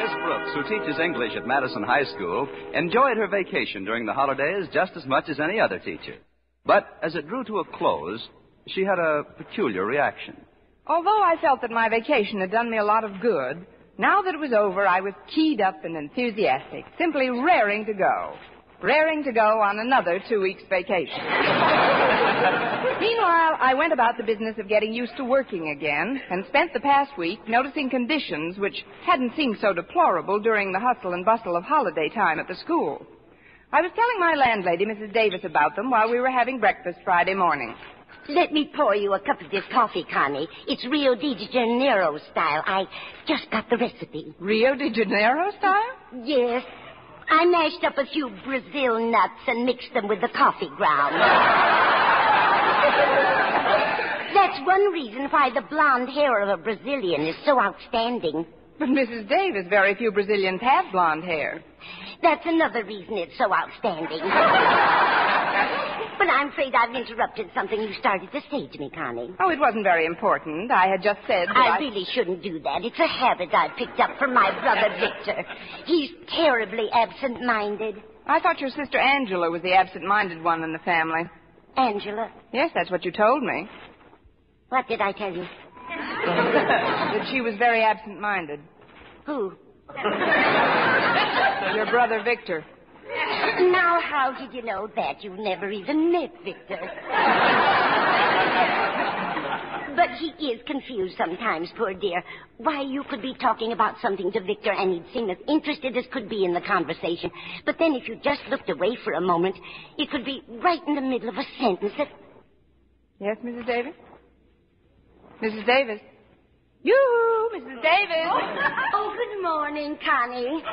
Miss Brooks, who teaches English at Madison High School, enjoyed her vacation during the holidays just as much as any other teacher. But as it drew to a close, she had a peculiar reaction. Although I felt that my vacation had done me a lot of good, now that it was over, I was keyed up and enthusiastic, simply raring to go. Raring to go on another 2 weeks vacation. Meanwhile, I went about the business of getting used to working again and spent the past week noticing conditions which hadn't seemed so deplorable during the hustle and bustle of holiday time at the school. I was telling my landlady, Mrs. Davis, about them while we were having breakfast Friday morning. Let me pour you a cup of this coffee, Connie. It's Rio de Janeiro style. I just got the recipe. Rio de Janeiro style? Yes. I mashed up a few Brazil nuts and mixed them with the coffee ground. That's one reason why the blonde hair of a Brazilian is so outstanding. But, Mrs. Davis, very few Brazilians have blonde hair. That's another reason it's so outstanding. But I'm afraid I've interrupted something you started to say to me, Connie. Oh, it wasn't very important. I had just said that I really shouldn't do that. It's a habit I picked up from my brother Victor. He's terribly absent-minded. I thought your sister Angela was the absent-minded one in the family. Angela? Yes, that's what you told me. What did I tell you? That she was very absent-minded. Who? Your brother Victor. Now, how did you know that? You've never even met Victor. But he is confused sometimes, poor dear. Why, you could be talking about something to Victor and he'd seem as interested as could be in the conversation. But then if you just looked away for a moment, it could be right in the middle of a sentence that... Yes, Mrs. Davis? Mrs. Davis? Yoo-hoo, Mrs. Davis! Oh, good morning, Connie.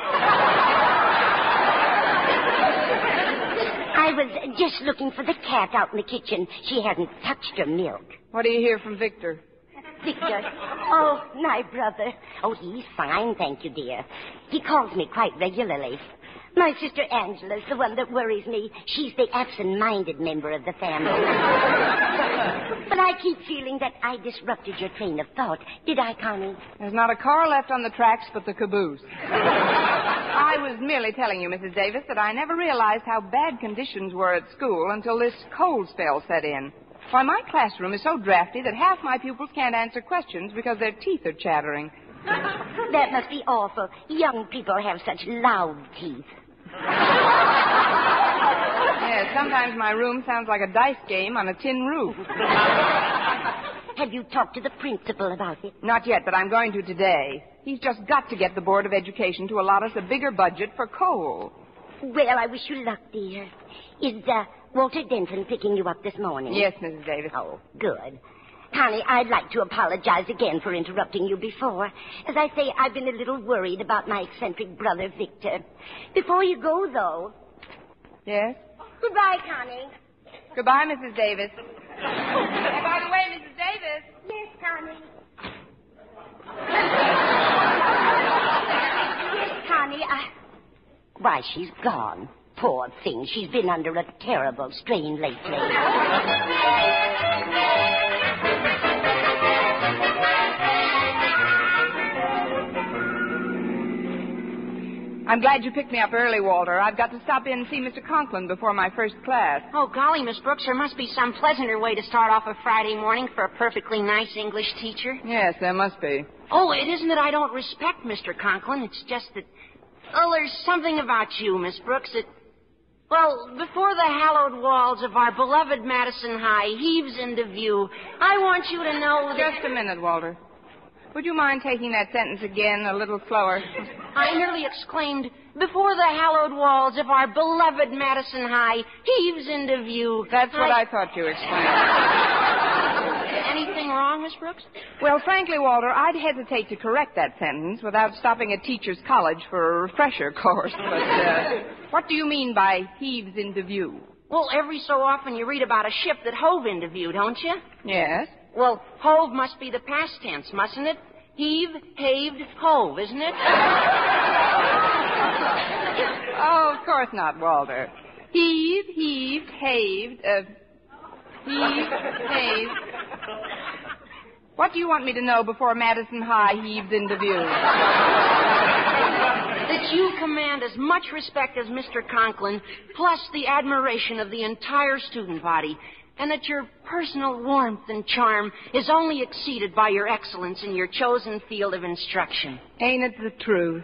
I was just looking for the cat out in the kitchen. She hadn't touched her milk. What do you hear from Victor? Victor? Oh, my brother. Oh, he's fine, thank you, dear. He calls me quite regularly. My sister Angela's the one that worries me. She's the absent-minded member of the family. But I keep feeling that I disrupted your train of thought. Did I, Connie? There's not a car left on the tracks but the caboose. I was merely telling you, Mrs. Davis, that I never realized how bad conditions were at school until this cold spell set in. Why, my classroom is so drafty that half my pupils can't answer questions because their teeth are chattering. That must be awful. Young people have such loud teeth. Yes, sometimes my room sounds like a dice game on a tin roof. Have you talked to the principal about it? Not yet, but I'm going to today. He's just got to get the Board of Education to allot us a bigger budget for coal. Well, I wish you luck, dear. Is Walter Denton picking you up this morning? Yes, Mrs. Davis. Oh, good. Connie, I'd like to apologize again for interrupting you before. As I say, I've been a little worried about my eccentric brother, Victor. Before you go, though... Yes? Goodbye, Connie. Goodbye, Mrs. Davis. And by the way, Mrs. Davis... Yes, Connie. Yes, Connie, Why, she's gone. Poor thing. She's been under a terrible strain lately. I'm glad you picked me up early, Walter. I've got to stop in and see Mr. Conklin before my first class. Oh, golly, Miss Brooks, there must be some pleasanter way to start off a Friday morning for a perfectly nice English teacher. Yes, there must be. Oh, it isn't that I don't respect Mr. Conklin. It's just that, oh, there's something about you, Miss Brooks, that, well, before the hallowed walls of our beloved Madison High heaves into view, I want you to know that... Just a minute, Walter. Would you mind taking that sentence again a little slower? I nearly exclaimed, before the hallowed walls of our beloved Madison High heaves into view. That's what I thought you explained. Anything wrong, Miss Brooks? Well, frankly, Walter, I'd hesitate to correct that sentence without stopping at Teachers College for a refresher course. But what do you mean by heaves into view? Well, every so often you read about a ship that hove into view, don't you? Yes. Well, hove must be the past tense, mustn't it? Heave, haved, hove, isn't it? Oh, of course not, Walter. Heave, heaved, haved, heave, haved. What do you want me to know before Madison High heaves into view? that you command as much respect as Mr. Conklin, plus the admiration of the entire student body, and that your personal warmth and charm is only exceeded by your excellence in your chosen field of instruction. Ain't it the truth?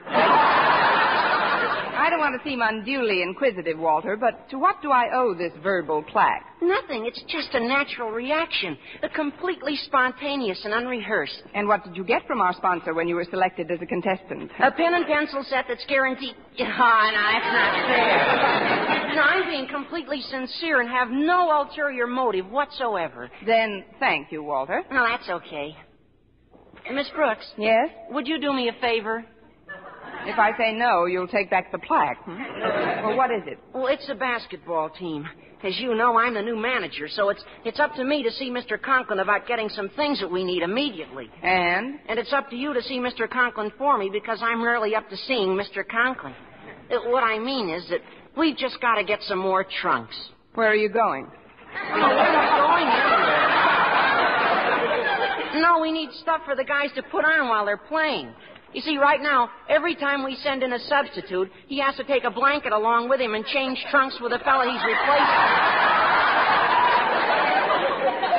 I don't want to seem unduly inquisitive, Walter, but to what do I owe this verbal plaque? Nothing. It's just a natural reaction, completely spontaneous and unrehearsed. And what did you get from our sponsor when you were selected as a contestant? A pen and pencil set that's guaranteed... Oh, no, that's not fair. No, I'm being completely sincere and have no ulterior motive whatsoever. Then thank you, Walter. No, that's okay. Miss Brooks? Yes? Would you do me a favor? If I say no, you'll take back the plaque. Well, what is it? Well, it's a basketball team. As you know, I'm the new manager, so it's up to me to see Mr. Conklin about getting some things that we need immediately. And? And it's up to you to see Mr. Conklin for me because I'm rarely up to seeing Mr. Conklin. What I mean is that we've just got to get some more trunks. Where are you going? No, we're not going anywhere. No, we need stuff for the guys to put on while they're playing. You see, right now, every time we send in a substitute, he has to take a blanket along with him and change trunks with the fella he's replacing.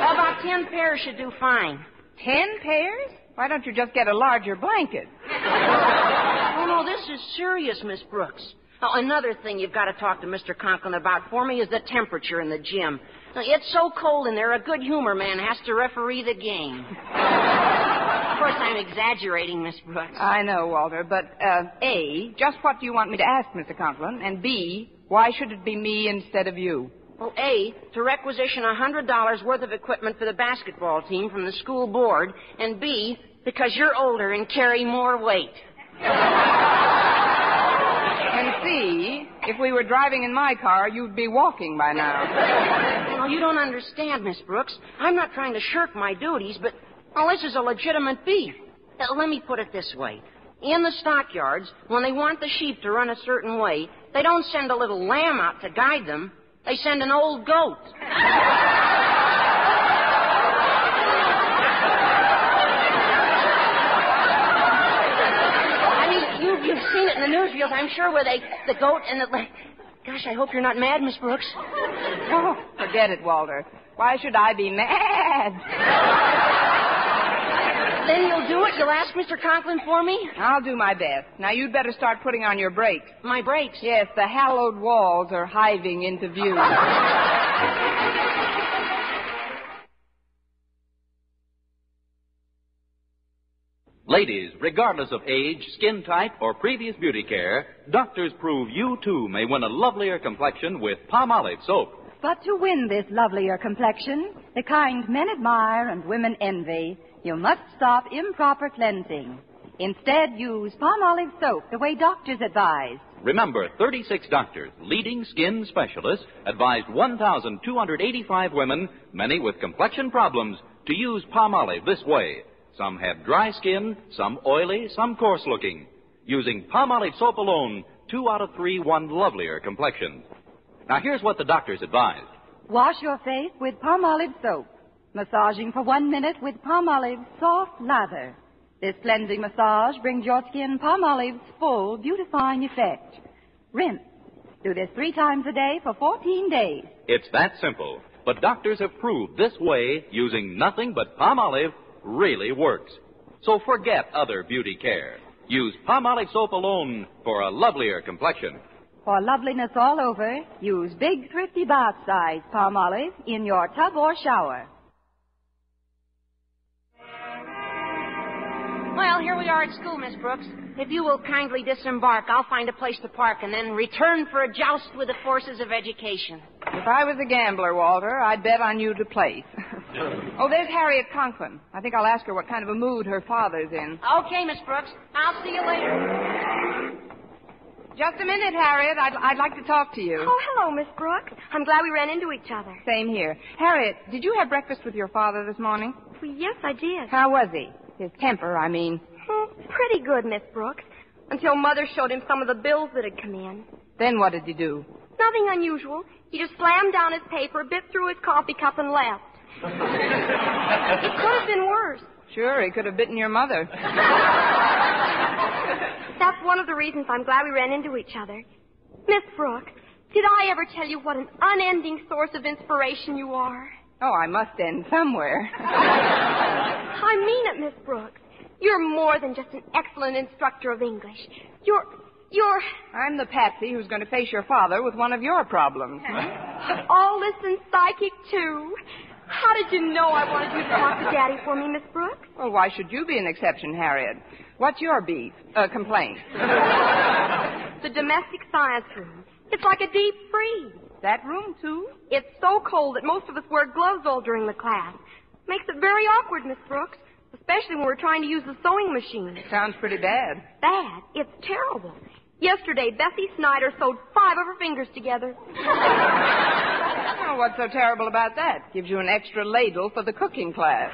About 10 pairs should do fine. 10 pairs? Why don't you just get a larger blanket? Oh, no, this is serious, Miss Brooks. Oh, another thing you've got to talk to Mr. Conklin about for me is the temperature in the gym. It's so cold in there, a good humor man has to referee the game. Of course, I'm exaggerating, Miss Brooks. I know, Walter, but, A, just what do you want me to ask Mr. Conklin? And B, why should it be me instead of you? Well, A, to requisition $100 worth of equipment for the basketball team from the school board, and B, because you're older and carry more weight. And C, if we were driving in my car, you'd be walking by now. Well, you don't understand, Miss Brooks. I'm not trying to shirk my duties, but... Oh, this is a legitimate beef. Let me put it this way. In the stockyards, when they want the sheep to run a certain way, they don't send a little lamb out to guide them. They send an old goat. I mean, you've seen it in the newsreels, I'm sure, where the goat and the... Gosh, I hope you're not mad, Miss Brooks. Oh, forget it, Walter. Why should I be mad? Then you'll do it? You'll ask Mr. Conklin for me? I'll do my best. Now, you'd better start putting on your brakes. My brakes? Yes, the hallowed walls are hiving into view. Ladies, regardless of age, skin type, or previous beauty care, doctors prove you, too, may win a lovelier complexion with Palmolive soap. But to win this lovelier complexion, the kind men admire and women envy, you must stop improper cleansing. Instead, use Palmolive soap the way doctors advise. Remember, 36 doctors, leading skin specialists, advised 1,285 women, many with complexion problems, to use Palmolive this way. Some have dry skin, some oily, some coarse-looking. Using Palmolive soap alone, 2 out of 3 won lovelier complexions. Now, here's what the doctors advised. Wash your face with Palmolive soap. Massaging for 1 minute with Palmolive's soft lather. This cleansing massage brings your skin Palmolive's full beautifying effect. Rinse. Do this 3 times a day for 14 days. It's that simple. But doctors have proved this way, using nothing but Palmolive, really works. So forget other beauty care. Use Palmolive soap alone for a lovelier complexion. For loveliness all over, use big, thrifty bath-size Palmolive in your tub or shower. Well, here we are at school, Miss Brooks. If you will kindly disembark, I'll find a place to park and then return for a joust with the forces of education. If I was a gambler, Walter, I'd bet on you to place. Oh, there's Harriet Conklin. I think I'll ask her what kind of a mood her father's in. Okay, Miss Brooks. I'll see you later. Just a minute, Harriet. I'd like to talk to you. Oh, hello, Miss Brooks. I'm glad we ran into each other. Same here. Harriet, did you have breakfast with your father this morning? Well, yes, I did. How was he? His temper, I mean. Pretty good, Miss Brooks. Until Mother showed him some of the bills that had come in. Then what did he do? Nothing unusual. He just slammed down his paper, bit through his coffee cup, and left. It could have been worse. Sure, he could have bitten your mother. That's one of the reasons I'm glad we ran into each other. Miss Brooks, did I ever tell you what an unending source of inspiration you are? Oh, I must end somewhere. I mean it, Miss Brooks. You're more than just an excellent instructor of English. You're... I'm the patsy who's going to face your father with one of your problems. all-listen psychic, too. How did you know I wanted you to talk to Daddy for me, Miss Brooks? Well, why should you be an exception, Harriet? What's your beef? Complaint? The domestic science room. It's like a deep freeze. That room, too? It's so cold that most of us wear gloves all during the class. Makes it very awkward, Miss Brooks, especially when we're trying to use the sewing machine. Sounds pretty bad. Bad? It's terrible. Yesterday, Bessie Snyder sewed 5 of her fingers together. Oh, what's so terrible about that? Gives you an extra ladle for the cooking class.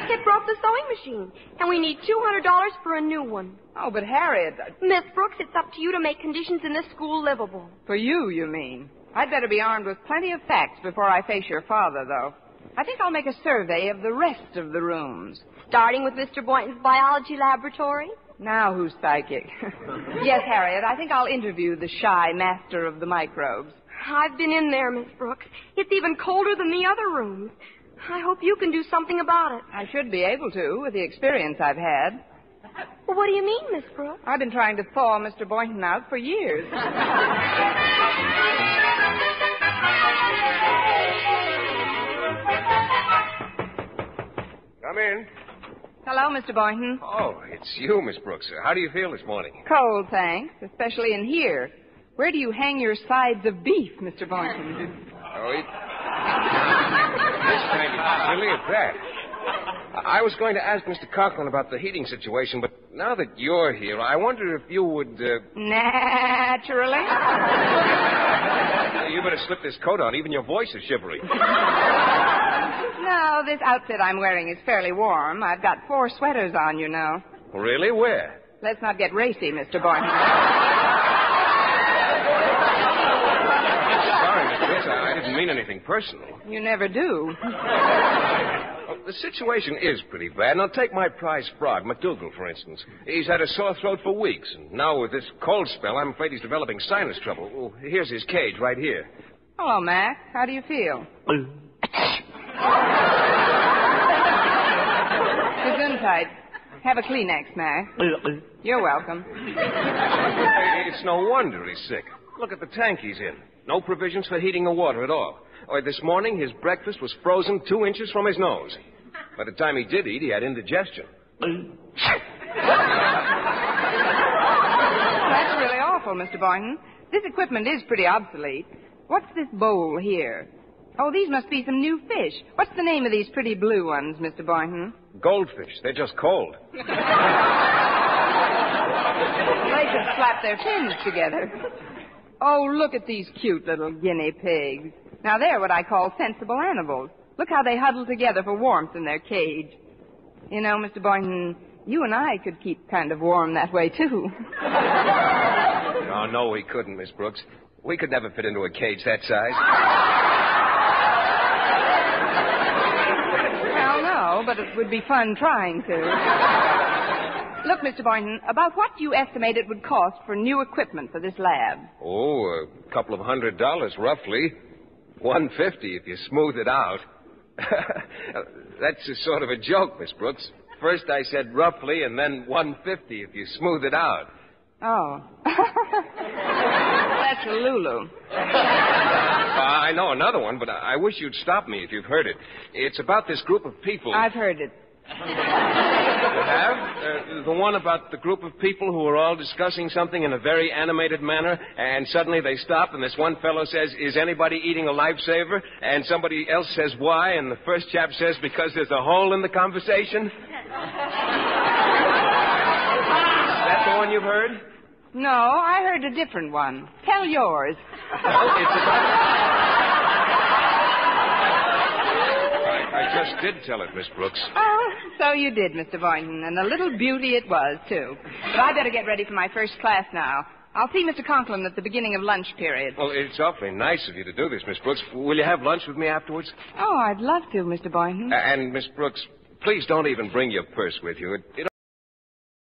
It broke the sewing machine, and we need $200 for a new one. Oh, but Harriet... Miss Brooks, it's up to you to make conditions in this school livable. For you mean? I'd better be armed with plenty of facts before I face your father, though. I think I'll make a survey of the rest of the rooms. Starting with Mr. Boynton's biology laboratory? Now who's psychic? Yes, Harriet, I think I'll interview the shy master of the microbes. I've been in there, Miss Brooks. It's even colder than the other rooms. I hope you can do something about it. I should be able to, with the experience I've had. Well, what do you mean, Miss Brooks? I've been trying to thaw Mr. Boynton out for years. Come in. Hello, Mr. Boynton. Oh, it's you, Miss Brooks. How do you feel this morning? Cold, thanks, especially in here. Where do you hang your sides of beef, Mr. Boynton? Oh, it's kind of silly at that. I was going to ask Mr. Conklin about the heating situation, but now that you're here, I wonder if you would... Naturally. You better slip this coat on. Even your voice is shivery. No, this outfit I'm wearing is fairly warm. I've got 4 sweaters on, you know. Really? Where? Let's not get racy, Mr. Boynton. Sorry, Miss Brooks. I didn't mean anything personal. You never do. Well, the situation is pretty bad. Now, take my prize frog, McDougal, for instance. He's had a sore throat for weeks, and now with this cold spell, I'm afraid he's developing sinus trouble. Oh, here's his cage right here. Hello, Mac. How do you feel? Gesundheit. Have a Kleenex, Mac. You're welcome. It's no wonder he's sick. Look at the tank he's in. No provisions for heating or water at all. This morning, his breakfast was frozen 2 inches from his nose. By the time he did eat, he had indigestion. That's really awful, Mr. Boynton. This equipment is pretty obsolete. What's this bowl here? Oh, these must be some new fish. What's the name of these pretty blue ones, Mr. Boynton? Goldfish. They're just cold. They should slap their fins together. Oh, look at these cute little guinea pigs. Now, they're what I call sensible animals. Look how they huddle together for warmth in their cage. You know, Mr. Boynton, you and I could keep kind of warm that way, too. Oh, no, we couldn't, Miss Brooks. We could never fit into a cage that size. Well, no, but it would be fun trying to. Look, Mr. Boynton, about what do you estimate it would cost for new equipment for this lab? Oh, a couple of $100, roughly. $150 if you smooth it out. That's a sort of a joke, Miss Brooks. First I said roughly, and then $150 if you smooth it out. Oh. That's a Lulu. I know another one, but I wish you'd stop me if you've heard it. It's about this group of people. I've heard it. You have? The one about the group of people who are all discussing something in a very animated manner, and suddenly they stop, and this one fellow says, "Is anybody eating a lifesaver?" And somebody else says, "Why?" And the first chap says, "Because there's a hole in the conversation." That's the one you've heard? No, I heard a different one. Tell yours. Well, it's about... I just did tell it, Miss Brooks. Oh, so you did, Mr. Boynton, and a little beauty it was, too. But I better get ready for my first class now. I'll see Mr. Conklin at the beginning of lunch period. Well, it's awfully nice of you to do this, Miss Brooks. Will you have lunch with me afterwards? Oh, I'd love to, Mr. Boynton. And, Miss Brooks, please don't even bring your purse with you. It